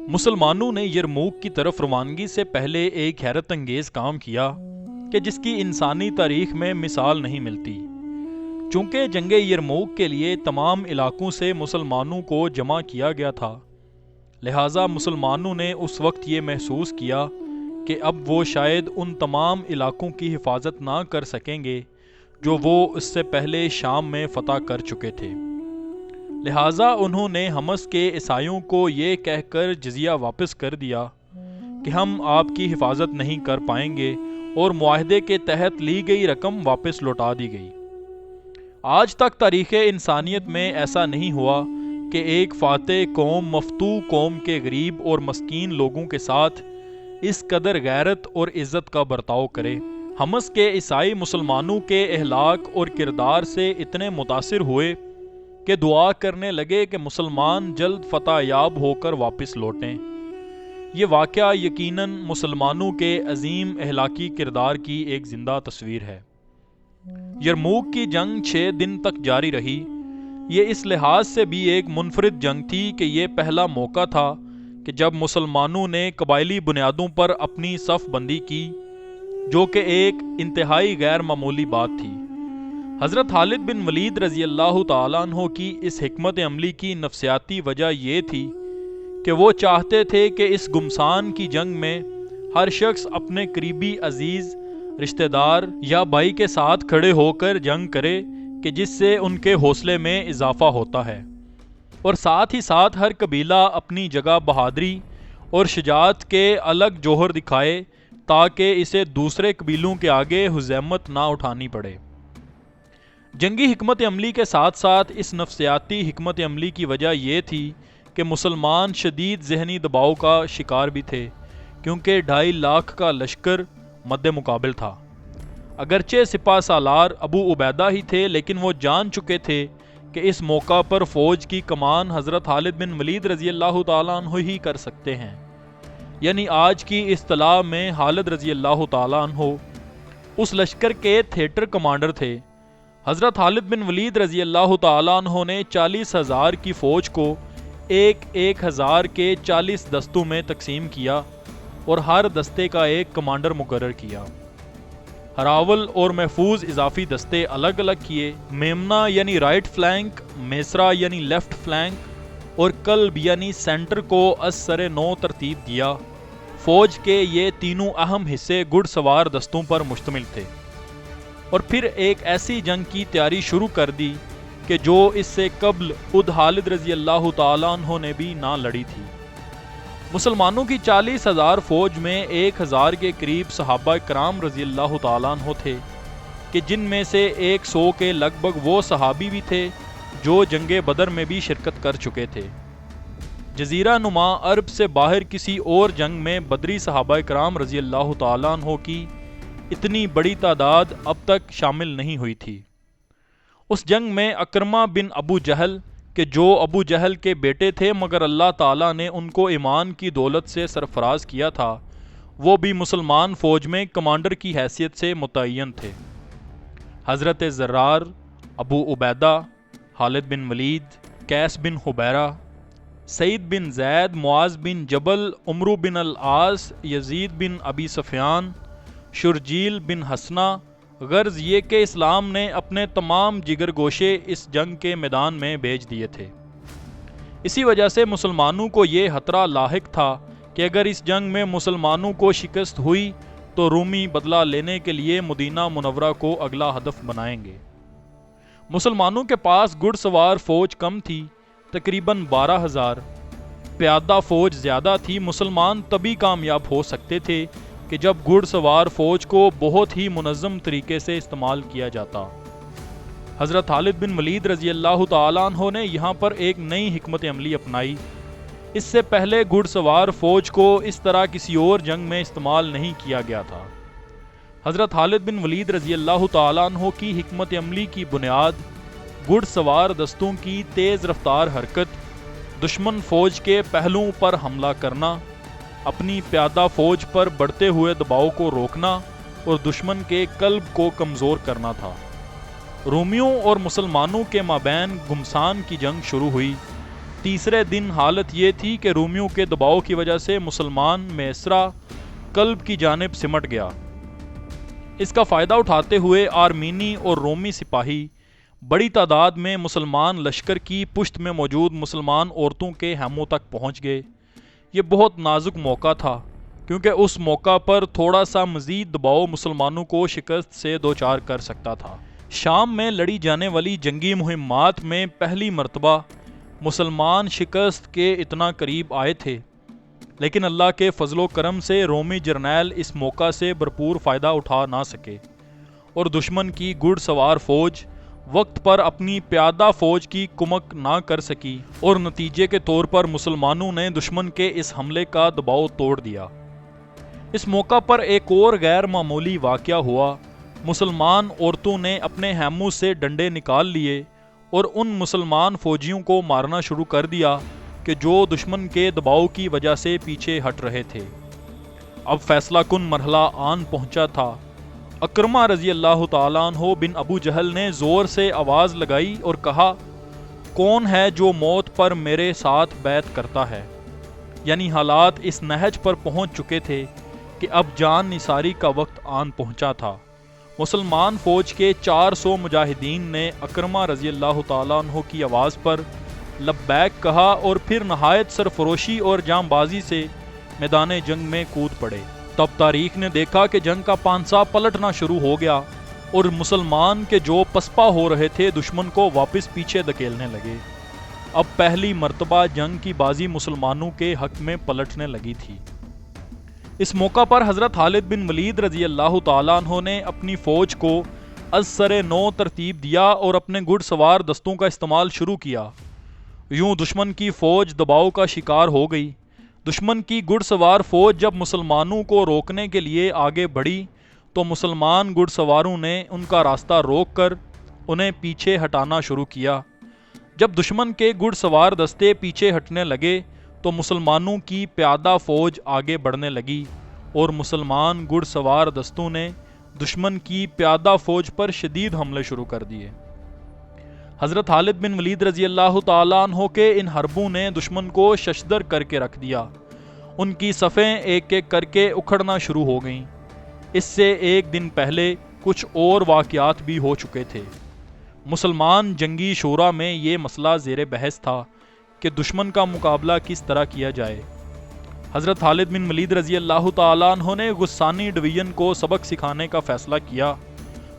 مسلمانوں نے یرموک کی طرف روانگی سے پہلے ایک حیرت انگیز کام کیا کہ جس کی انسانی تاریخ میں مثال نہیں ملتی۔ چونکہ جنگ یرموک کے لیے تمام علاقوں سے مسلمانوں کو جمع کیا گیا تھا، لہٰذا مسلمانوں نے اس وقت یہ محسوس کیا کہ اب وہ شاید ان تمام علاقوں کی حفاظت نہ کر سکیں گے جو وہ اس سے پہلے شام میں فتح کر چکے تھے۔ لہٰذا انہوں نے حمص کے عیسائیوں کو یہ کہہ کر جزیہ واپس کر دیا کہ ہم آپ کی حفاظت نہیں کر پائیں گے، اور معاہدے کے تحت لی گئی رقم واپس لوٹا دی گئی۔ آج تک تاریخ انسانیت میں ایسا نہیں ہوا کہ ایک فاتح قوم مفتوح قوم کے غریب اور مسکین لوگوں کے ساتھ اس قدر غیرت اور عزت کا برتاؤ کرے۔ حمص کے عیسائی مسلمانوں کے اخلاق اور کردار سے اتنے متاثر ہوئے کہ دعا کرنے لگے کہ مسلمان جلد فتح یاب ہو کر واپس لوٹیں۔ یہ واقعہ یقیناً مسلمانوں کے عظیم اخلاقی کردار کی ایک زندہ تصویر ہے۔ یرموک کی جنگ 6 دن تک جاری رہی۔ یہ اس لحاظ سے بھی ایک منفرد جنگ تھی کہ یہ پہلا موقع تھا کہ جب مسلمانوں نے قبائلی بنیادوں پر اپنی صف بندی کی، جو کہ ایک انتہائی غیر معمولی بات تھی۔ حضرت خالد بن ولید رضی اللہ تعالیٰ عنہ کی اس حکمت عملی کی نفسیاتی وجہ یہ تھی کہ وہ چاہتے تھے کہ اس گمسان کی جنگ میں ہر شخص اپنے قریبی عزیز رشتہ دار یا بھائی کے ساتھ کھڑے ہو کر جنگ کرے، کہ جس سے ان کے حوصلے میں اضافہ ہوتا ہے، اور ساتھ ہی ساتھ ہر قبیلہ اپنی جگہ بہادری اور شجاعت کے الگ جوہر دکھائے تاکہ اسے دوسرے قبیلوں کے آگے ہزیمت نہ اٹھانی پڑے۔ جنگی حکمت عملی کے ساتھ ساتھ اس نفسیاتی حکمت عملی کی وجہ یہ تھی کہ مسلمان شدید ذہنی دباؤ کا شکار بھی تھے، کیونکہ 2.5 لاکھ کا لشکر مد مقابل تھا۔ اگرچہ سپہ سالار ابو عبیدہ ہی تھے، لیکن وہ جان چکے تھے کہ اس موقع پر فوج کی کمان حضرت خالد بن ولید رضی اللہ تعالیٰ عنہ ہی کر سکتے ہیں، یعنی آج کی اصطلاح میں خالد رضی اللہ تعالیٰ عنہ اس لشکر کے تھیٹر کمانڈر تھے۔ حضرت خالد بن ولید رضی اللہ تعالیٰ عنہ نے 40,000 کی فوج کو 1,000 کے 40 دستوں میں تقسیم کیا اور ہر دستے کا ایک کمانڈر مقرر کیا۔ ہراول اور محفوظ اضافی دستے الگ الگ کیے۔ میمنا یعنی رائٹ فلینک، میسرا یعنی لیفٹ فلینک اور قلب یعنی سینٹر کو از سر نو ترتیب دیا۔ فوج کے یہ تینوں اہم حصے گھڑ سوار دستوں پر مشتمل تھے، اور پھر ایک ایسی جنگ کی تیاری شروع کر دی کہ جو اس سے قبل خود خالد رضی اللہ تعالیٰ عنہ نے بھی نہ لڑی تھی۔ مسلمانوں کی 40,000 فوج میں 1,000 کے قریب صحابہ کرام رضی اللہ تعالیٰ عنہ تھے، کہ جن میں سے 100 کے لگ بھگ وہ صحابی بھی تھے جو جنگ بدر میں بھی شرکت کر چکے تھے۔ جزیرہ نما عرب سے باہر کسی اور جنگ میں بدری صحابہ کرام رضی اللہ تعالیٰ عنہ کی اتنی بڑی تعداد اب تک شامل نہیں ہوئی تھی۔ اس جنگ میں اکرمہ بن ابو جہل، کہ جو ابو جہل کے بیٹے تھے مگر اللہ تعالیٰ نے ان کو ایمان کی دولت سے سرفراز کیا تھا، وہ بھی مسلمان فوج میں کمانڈر کی حیثیت سے متعین تھے۔ حضرت زرار، ابو عبیدہ، خالد بن ولید، قیس بن حبیرہ، سعید بن زید، معاذ بن جبل، عمرو بن العاص، یزید بن ابی سفیان، شرجیل بن حسنہ۔ غرض یہ کہ اسلام نے اپنے تمام جگر گوشے اس جنگ کے میدان میں بھیج دیے تھے۔ اسی وجہ سے مسلمانوں کو یہ خطرہ لاحق تھا کہ اگر اس جنگ میں مسلمانوں کو شکست ہوئی تو رومی بدلہ لینے کے لیے مدینہ منورہ کو اگلا ہدف بنائیں گے۔ مسلمانوں کے پاس گھڑ سوار فوج کم تھی، تقریباً 12,000۔ پیادہ فوج زیادہ تھی۔ مسلمان تبھی کامیاب ہو سکتے تھے کہ جب گھڑ سوار فوج کو بہت ہی منظم طریقے سے استعمال کیا جاتا۔ حضرت خالد بن ولید رضی اللہ تعالیٰ عنہ نے یہاں پر ایک نئی حکمت عملی اپنائی۔ اس سے پہلے گھڑ سوار فوج کو اس طرح کسی اور جنگ میں استعمال نہیں کیا گیا تھا۔ حضرت خالد بن ولید رضی اللہ تعالیٰ عنہ کی حکمت عملی کی بنیاد گھڑ سوار دستوں کی تیز رفتار حرکت، دشمن فوج کے پہلوؤں پر حملہ کرنا، اپنی پیادہ فوج پر بڑھتے ہوئے دباؤ کو روکنا اور دشمن کے قلب کو کمزور کرنا تھا۔ رومیوں اور مسلمانوں کے مابین گمسان کی جنگ شروع ہوئی۔ تیسرے دن حالت یہ تھی کہ رومیوں کے دباؤ کی وجہ سے مسلمان میسرا قلب کی جانب سمٹ گیا۔ اس کا فائدہ اٹھاتے ہوئے آرمینی اور رومی سپاہی بڑی تعداد میں مسلمان لشکر کی پشت میں موجود مسلمان عورتوں کے خیموں تک پہنچ گئے۔ یہ بہت نازک موقع تھا، کیونکہ اس موقع پر تھوڑا سا مزید دباؤ مسلمانوں کو شکست سے دوچار کر سکتا تھا۔ شام میں لڑی جانے والی جنگی مہمات میں پہلی مرتبہ مسلمان شکست کے اتنا قریب آئے تھے، لیکن اللہ کے فضل و کرم سے رومی جرنیل اس موقع سے بھرپور فائدہ اٹھا نہ سکے اور دشمن کی گھڑ سوار فوج وقت پر اپنی پیادہ فوج کی کمک نہ کر سکی، اور نتیجے کے طور پر مسلمانوں نے دشمن کے اس حملے کا دباؤ توڑ دیا۔ اس موقع پر ایک اور غیر معمولی واقعہ ہوا۔ مسلمان عورتوں نے اپنے خیموں سے ڈنڈے نکال لیے اور ان مسلمان فوجیوں کو مارنا شروع کر دیا کہ جو دشمن کے دباؤ کی وجہ سے پیچھے ہٹ رہے تھے۔ اب فیصلہ کن مرحلہ آن پہنچا تھا۔ اکرمہ رضی اللہ تعالیٰ عنہ بن ابو جہل نے زور سے آواز لگائی اور کہا، کون ہے جو موت پر میرے ساتھ بیعت کرتا ہے؟ یعنی حالات اس نہج پر پہنچ چکے تھے کہ اب جان نثاری کا وقت آن پہنچا تھا۔ مسلمان فوج کے 400 مجاہدین نے اکرمہ رضی اللہ تعالیٰ عنہ کی آواز پر لبیک کہا اور پھر نہایت سرفروشی اور جاں بازی سے میدان جنگ میں کود پڑے۔ تب تاریخ نے دیکھا کہ جنگ کا پانسا پلٹنا شروع ہو گیا اور مسلمان کے جو پسپا ہو رہے تھے دشمن کو واپس پیچھے دھکیلنے لگے۔ اب پہلی مرتبہ جنگ کی بازی مسلمانوں کے حق میں پلٹنے لگی تھی۔ اس موقع پر حضرت خالد بن ولید رضی اللہ تعالیٰ عنہ نے اپنی فوج کو از سر نو ترتیب دیا اور اپنے گھڑ سوار دستوں کا استعمال شروع کیا۔ یوں دشمن کی فوج دباؤ کا شکار ہو گئی۔ دشمن کی گھڑ سوار فوج جب مسلمانوں کو روکنے کے لیے آگے بڑھی تو مسلمان گھڑ سواروں نے ان کا راستہ روک کر انہیں پیچھے ہٹانا شروع کیا۔ جب دشمن کے گھڑ سوار دستے پیچھے ہٹنے لگے تو مسلمانوں کی پیادہ فوج آگے بڑھنے لگی اور مسلمان گھڑ سوار دستوں نے دشمن کی پیادہ فوج پر شدید حملے شروع کر دیے۔ حضرت خالد بن ولید رضی اللہ تعالیٰ عنہ کے ان حربوں نے دشمن کو ششدر کر کے رکھ دیا۔ ان کی صفیں ایک ایک کر کے اکھڑنا شروع ہو گئیں۔ اس سے ایک دن پہلے کچھ اور واقعات بھی ہو چکے تھے۔ مسلمان جنگی شورا میں یہ مسئلہ زیر بحث تھا کہ دشمن کا مقابلہ کس طرح کیا جائے۔ حضرت خالد بن ولید رضی اللہ تعالیٰ عنہ نے غسانی ڈویژن کو سبق سکھانے کا فیصلہ کیا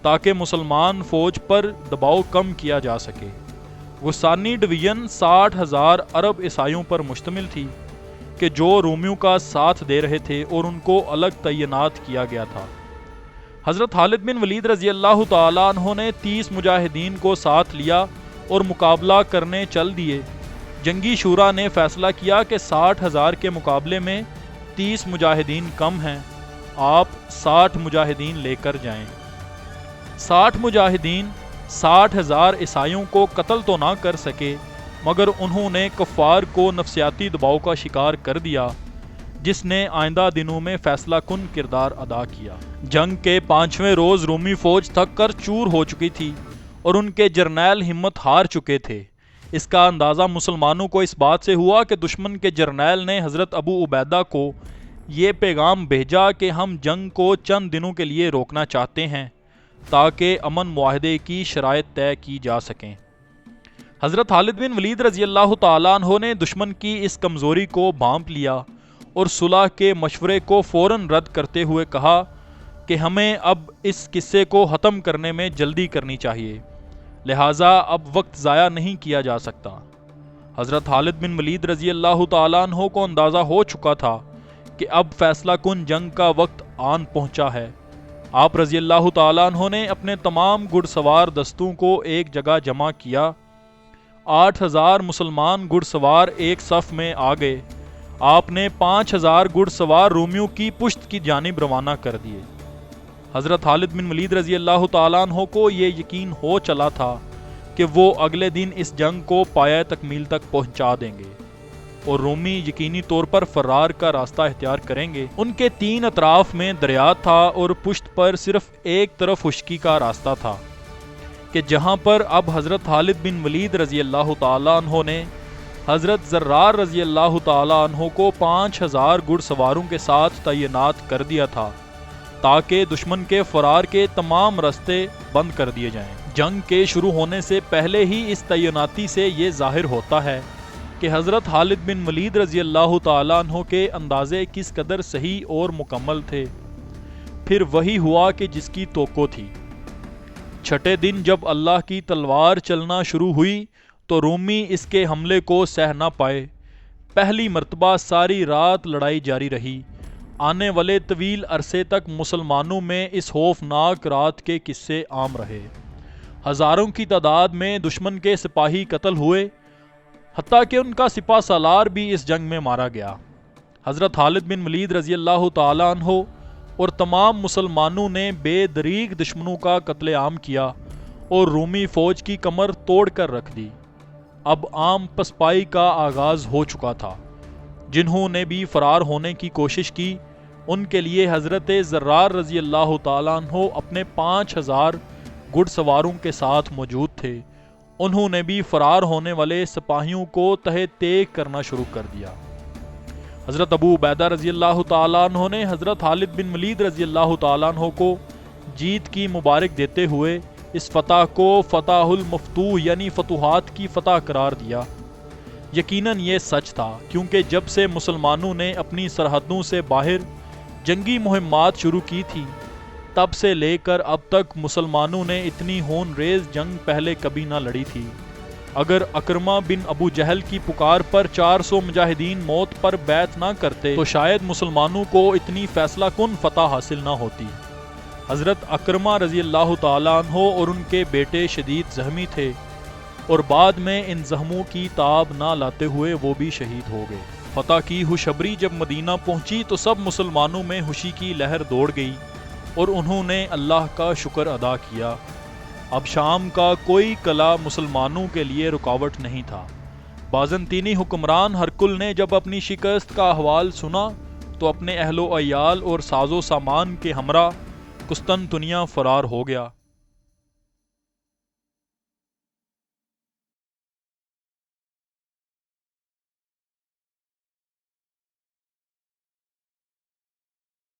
تاکہ مسلمان فوج پر دباؤ کم کیا جا سکے۔ غسانی ڈویژن 60,000 عرب عیسائیوں پر مشتمل تھی کہ جو رومیوں کا ساتھ دے رہے تھے اور ان کو الگ تعینات کیا گیا تھا۔ حضرت خالد بن ولید رضی اللہ تعالیٰ عنہ نے 30 مجاہدین کو ساتھ لیا اور مقابلہ کرنے چل دیے۔ جنگی شورا نے فیصلہ کیا کہ 60,000 کے مقابلے میں 30 مجاہدین کم ہیں، آپ 60 مجاہدین لے کر جائیں۔ 60 مجاہدین 60,000 عیسائیوں کو قتل تو نہ کر سکے، مگر انہوں نے کفار کو نفسیاتی دباؤ کا شکار کر دیا، جس نے آئندہ دنوں میں فیصلہ کن کردار ادا کیا۔ جنگ کے 5ویں روز رومی فوج تھک کر چور ہو چکی تھی اور ان کے جرنیل ہمت ہار چکے تھے۔ اس کا اندازہ مسلمانوں کو اس بات سے ہوا کہ دشمن کے جرنیل نے حضرت ابو عبیدہ کو یہ پیغام بھیجا کہ ہم جنگ کو چند دنوں کے لیے روکنا چاہتے ہیں تاکہ امن معاہدے کی شرائط طے کی جا سکیں۔ حضرت خالد بن ولید رضی اللہ تعالیٰ عنہ نے دشمن کی اس کمزوری کو بھانپ لیا اور صلح کے مشورے کو فوراً رد کرتے ہوئے کہا کہ ہمیں اب اس قصے کو ختم کرنے میں جلدی کرنی چاہیے، لہٰذا اب وقت ضائع نہیں کیا جا سکتا۔ حضرت خالد بن ولید رضی اللہ تعالیٰ عنہ کو اندازہ ہو چکا تھا کہ اب فیصلہ کن جنگ کا وقت آن پہنچا ہے۔ آپ رضی اللہ تعالیٰ عنہ نے اپنے تمام گھڑ سوار دستوں کو ایک جگہ جمع کیا۔ 8,000 مسلمان گھڑ سوار ایک صف میں آ گئے۔ آپ نے 5,000 گھڑ سوار رومیوں کی پشت کی جانب روانہ کر دیے۔ حضرت خالد بن ولید رضی اللہ تعالیٰ عنہ کو یہ یقین ہو چلا تھا کہ وہ اگلے دن اس جنگ کو پایہ تکمیل تک پہنچا دیں گے اور رومی یقینی طور پر فرار کا راستہ اختیار کریں گے۔ ان کے 3 اطراف میں دریا تھا اور پشت پر صرف ایک طرف خشکی کا راستہ تھا کہ جہاں پر اب حضرت خالد بن ولید رضی اللہ تعالیٰ عنہ نے حضرت زرار رضی اللہ تعالیٰ عنہ کو 5000 گھڑ سواروں کے ساتھ تعینات کر دیا تھا تاکہ دشمن کے فرار کے تمام راستے بند کر دیے جائیں۔ جنگ کے شروع ہونے سے پہلے ہی اس تعیناتی سے یہ ظاہر ہوتا ہے کہ حضرت خالد بن ولید رضی اللہ تعالیٰ عنہ کے اندازے کس قدر صحیح اور مکمل تھے۔ پھر وہی ہوا کہ جس کی توقع تھی۔ چھٹے دن جب اللہ کی تلوار چلنا شروع ہوئی تو رومی اس کے حملے کو سہ نہ پائے۔ پہلی مرتبہ ساری رات لڑائی جاری رہی۔ آنے والے طویل عرصے تک مسلمانوں میں اس خوفناک رات کے قصے عام رہے۔ ہزاروں کی تعداد میں دشمن کے سپاہی قتل ہوئے، حتیٰ کہ ان کا سپہ سالار بھی اس جنگ میں مارا گیا۔ حضرت خالد بن ولید رضی اللہ تعالیٰ عنہ اور تمام مسلمانوں نے بے دریغ دشمنوں کا قتل عام کیا اور رومی فوج کی کمر توڑ کر رکھ دی۔ اب عام پسپائی کا آغاز ہو چکا تھا۔ جنہوں نے بھی فرار ہونے کی کوشش کی ان کے لیے حضرت زرار رضی اللہ تعالیٰ عنہ اپنے 5000 گھڑ سواروں کے ساتھ موجود تھے۔ انہوں نے بھی فرار ہونے والے سپاہیوں کو تہہ تیگ کرنا شروع کر دیا۔ حضرت ابو عبیدہ رضی اللہ تعالیٰ عنہ نے حضرت خالد بن ولید رضی اللہ تعالیٰ عنہ کو جیت کی مبارک دیتے ہوئے اس فتح کو فتح المفتوح یعنی فتوحات کی فتح قرار دیا۔ یقیناً یہ سچ تھا، کیونکہ جب سے مسلمانوں نے اپنی سرحدوں سے باہر جنگی مہمات شروع کی تھی تب سے لے کر اب تک مسلمانوں نے اتنی خون ریز جنگ پہلے کبھی نہ لڑی تھی۔ اگر اکرمہ بن ابو جہل کی پکار پر 400 مجاہدین موت پر بیعت نہ کرتے تو شاید مسلمانوں کو اتنی فیصلہ کن فتح حاصل نہ ہوتی۔ حضرت اکرمہ رضی اللہ تعالیٰ عنہ اور ان کے بیٹے شدید زخمی تھے اور بعد میں ان زخموں کی تاب نہ لاتے ہوئے وہ بھی شہید ہو گئے۔ فتح کی خوشخبری جب مدینہ پہنچی تو سب مسلمانوں میں خوشی کی لہر دوڑ گئی اور انہوں نے اللہ کا شکر ادا کیا۔ اب شام کا کوئی قلعہ مسلمانوں کے لیے رکاوٹ نہیں تھا۔ بازنطینی حکمران ہرقل نے جب اپنی شکست کا احوال سنا تو اپنے اہل و عیال اور ساز و سامان کے ہمراہ قسطنطنیہ فرار ہو گیا۔